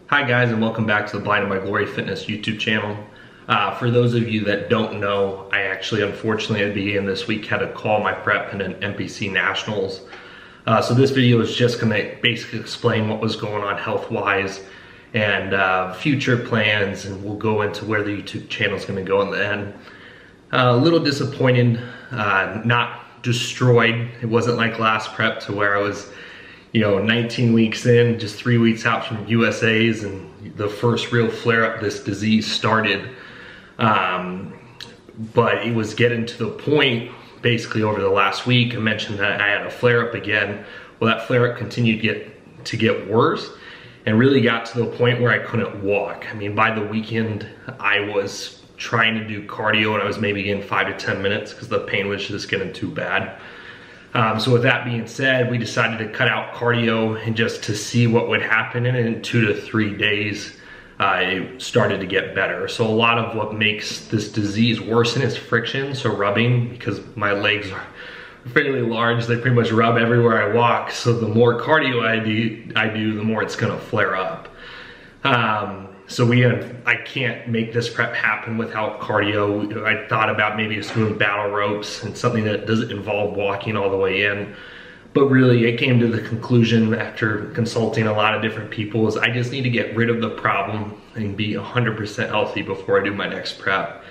Hi guys, and welcome back to the Blind in My Glory Fitness YouTube channel. For those of you that don't know, I actually, unfortunately, at the beginning of this week had to call my prep in an NPC Nationals. So this video is just gonna basically explain what was going on health-wise and future plans, and we'll go into where the YouTube channel is gonna go in the end. A little disappointed, not destroyed. It wasn't like last prep to where I was 19 weeks in, just 3 weeks out from USA's, and the first real flare-up this disease started. But it was getting to the point, basically over the last week, I mentioned that I had a flare-up again. Well, that flare-up continued to get worse, and really got to the point where I couldn't walk. I mean, by the weekend, I was trying to do cardio, and I was maybe getting 5 to 10 minutes because the pain was just getting too bad. So with that being said, we decided to cut out cardio and just to see what would happen, and in 2 to 3 days, it started to get better. So a lot of what makes this disease worsen is friction, so rubbing, because my legs are fairly large, they pretty much rub everywhere I walk, so the more cardio I do, the more it's gonna flare up. So I can't make this prep happen without cardio. I thought about maybe just doing battle ropes and something that doesn't involve walking all the way in. But really, I came to the conclusion after consulting a lot of different people is I just need to get rid of the problem and be 100% healthy before I do my next prep.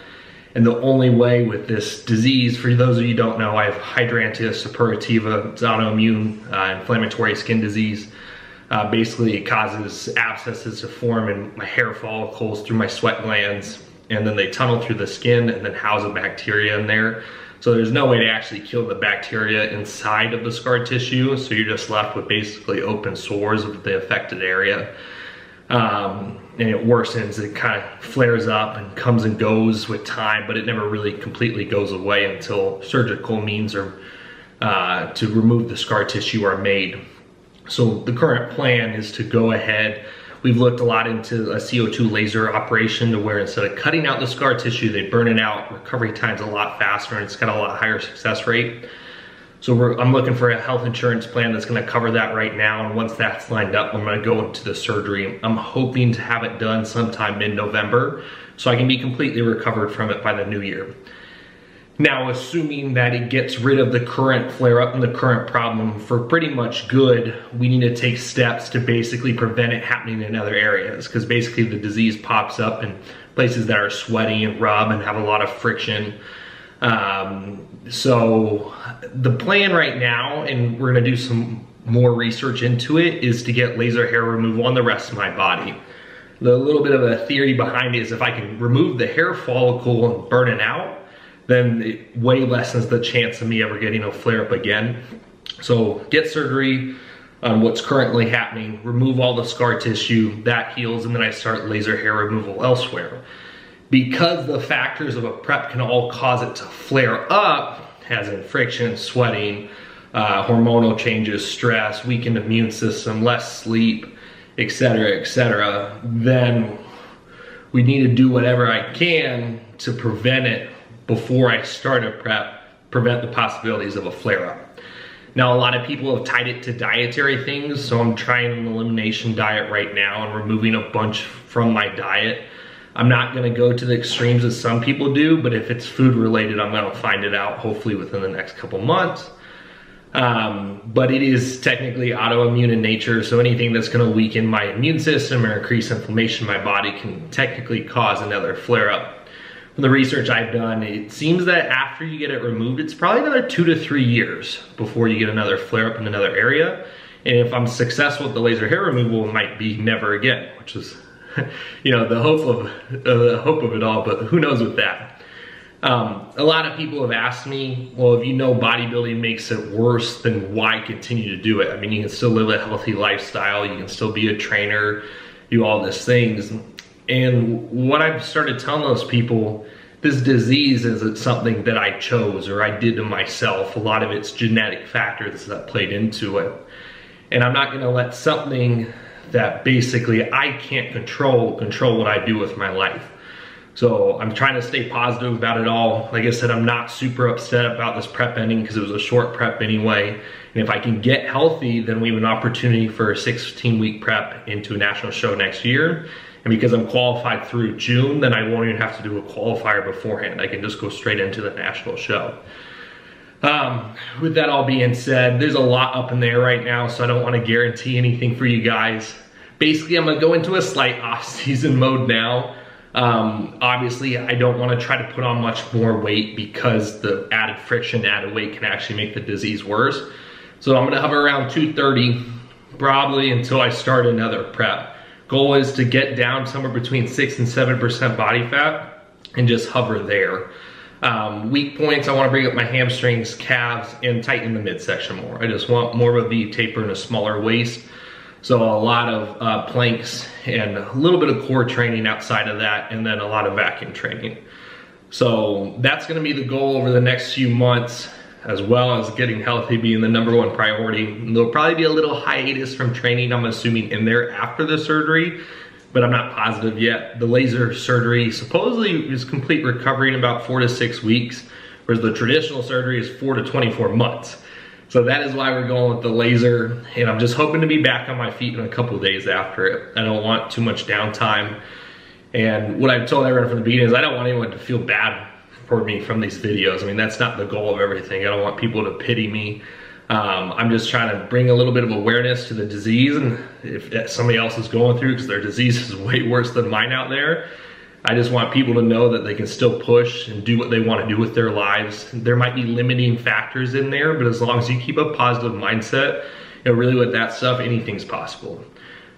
And the only way with this disease, for those of you who don't know, I have hydrangeal suppurativa. It's autoimmune inflammatory skin disease. Basically, it causes abscesses to form in my hair follicles through my sweat glands, and then they tunnel through the skin and then house a bacteria in there. So there's no way to actually kill the bacteria inside of the scar tissue, so you're just left with basically open sores of the affected area. And it worsens, it kind of flares up and comes and goes with time, but it never really completely goes away until surgical means to remove the scar tissue are made. So the current plan is to go ahead. We've looked a lot into a CO2 laser operation to where instead of cutting out the scar tissue, they burn it out. Recovery time's a lot faster and it's got a lot higher success rate. So I'm looking for a health insurance plan that's gonna cover that right now. And once that's lined up, I'm gonna go into the surgery. I'm hoping to have it done sometime mid-November so I can be completely recovered from it by the new year. Now, assuming that it gets rid of the current flare-up and the current problem for pretty much good, we need to take steps to basically prevent it happening in other areas, because basically the disease pops up in places that are sweaty and rub and have a lot of friction. So the plan right now, and we're gonna do some more research into it, is to get laser hair removal on the rest of my body. The little bit of a theory behind it is if I can remove the hair follicle and burn it out, then it way lessens the chance of me ever getting a flare-up again. So get surgery on what's currently happening, remove all the scar tissue, that heals, and then I start laser hair removal elsewhere. Because the factors of a prep can all cause it to flare up, as in friction, sweating, hormonal changes, stress, weakened immune system, less sleep, etc., then we need to do whatever I can to prevent it before I start a prep, prevent the possibilities of a flare-up. Now, a lot of people have tied it to dietary things, so I'm trying an elimination diet right now and removing a bunch from my diet. I'm not gonna go to the extremes as some people do, but if it's food related, I'm gonna find it out hopefully within the next couple months. But it is technically autoimmune in nature, so anything that's gonna weaken my immune system or increase inflammation in my body can technically cause another flare-up. From the research I've done, it seems that after you get it removed, it's probably another 2 to 3 years before you get another flare-up in another area. And if I'm successful with the laser hair removal, it might be never again, which is the hope of it all, but who knows with that. A lot of people have asked me, well, if you know bodybuilding makes it worse, then why continue to do it? I mean, you can still live a healthy lifestyle, you can still be a trainer, do all these things. And what I've started telling those people, this disease isn't something that I chose or I did to myself. A lot of it's genetic factors that played into it. And I'm not gonna let something that basically I can't control what I do with my life. So I'm trying to stay positive about it all. Like I said, I'm not super upset about this prep ending because it was a short prep anyway. And if I can get healthy, then we have an opportunity for a 16-week prep into a national show next year. And because I'm qualified through June, then I won't even have to do a qualifier beforehand. I can just go straight into the national show. With that all being said, there's a lot up in there right now, so I don't want to guarantee anything for you guys. Basically, I'm gonna go into a slight off-season mode now. Obviously, I don't want to try to put on much more weight because the added friction, added weight can actually make the disease worse. So I'm gonna hover around 230 probably until I start another prep. Goal is to get down somewhere between 6 and 7% body fat and just hover there. Weak points, I want to bring up my hamstrings, calves, and tighten the midsection more. I just want more of a V taper and a smaller waist. So a lot of planks and a little bit of core training outside of that, and then a lot of vacuum training. So that's gonna be the goal over the next few months, as well as getting healthy being the #1 priority. There'll probably be a little hiatus from training, I'm assuming, in there after the surgery, but I'm not positive yet. The laser surgery supposedly is complete recovery in about 4 to 6 weeks, whereas the traditional surgery is 4 to 24 months. So that is why we're going with the laser, and I'm just hoping to be back on my feet in a couple of days after it. I don't want too much downtime. And what I've told everyone from the beginning is I don't want anyone to feel bad for me from these videos. I mean, that's not the goal of everything. I don't want people to pity me. I'm just trying to bring a little bit of awareness to the disease, and if somebody else is going through, because their disease is way worse than mine out there, I just want people to know that they can still push and do what they want to do with their lives. There might be limiting factors in there, but as long as you keep a positive mindset, you know, really with that stuff, anything's possible.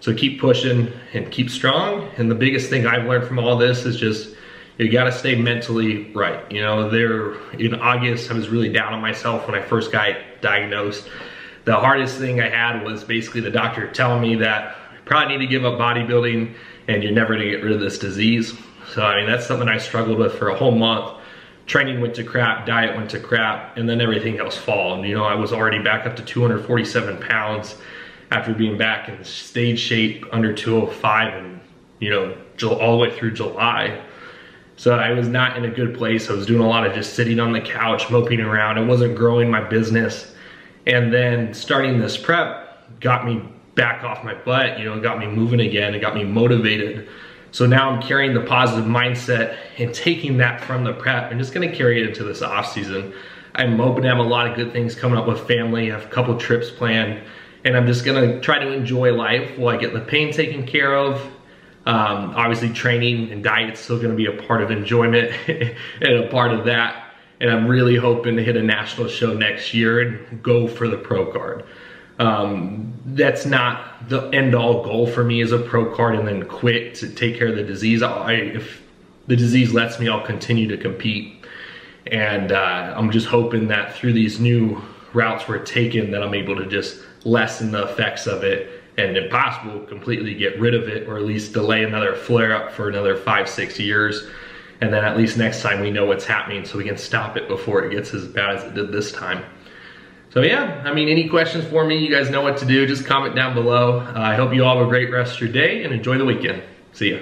So keep pushing and keep strong. And the biggest thing I've learned from all this is just, you gotta stay mentally right. You know, in August, I was really down on myself when I first got diagnosed. The hardest thing I had was basically the doctor telling me that you probably need to give up bodybuilding and you're never gonna get rid of this disease. So, I mean, that's something I struggled with for a whole month. Training went to crap, diet went to crap, and then everything else followed. You know, I was already back up to 247 pounds after being back in stage shape under 205 and, you know, all the way through July. So I was not in a good place. I was doing a lot of just sitting on the couch, moping around. I wasn't growing my business. And then starting this prep got me back off my butt, you know, got me moving again, it got me motivated. So now I'm carrying the positive mindset and taking that from the prep and just gonna carry it into this off season. I'm hoping to have a lot of good things coming up with family. I have a couple trips planned, and I'm just gonna try to enjoy life while I get the pain taken care of. Obviously training and diet's still gonna be a part of enjoyment and a part of that. And I'm really hoping to hit a national show next year and go for the pro card. That's not the end-all goal for me as a pro card and then quit to take care of the disease. If the disease lets me, I'll continue to compete. And I'm just hoping that through these new routes we're taking that I'm able to just lessen the effects of it, and if possible, completely get rid of it, or at least delay another flare-up for another 5-6 years. And then at least next time we know what's happening so we can stop it before it gets as bad as it did this time. So yeah, I mean, any questions for me, you guys know what to do. Just comment down below. I hope you all have a great rest of your day and enjoy the weekend. See ya.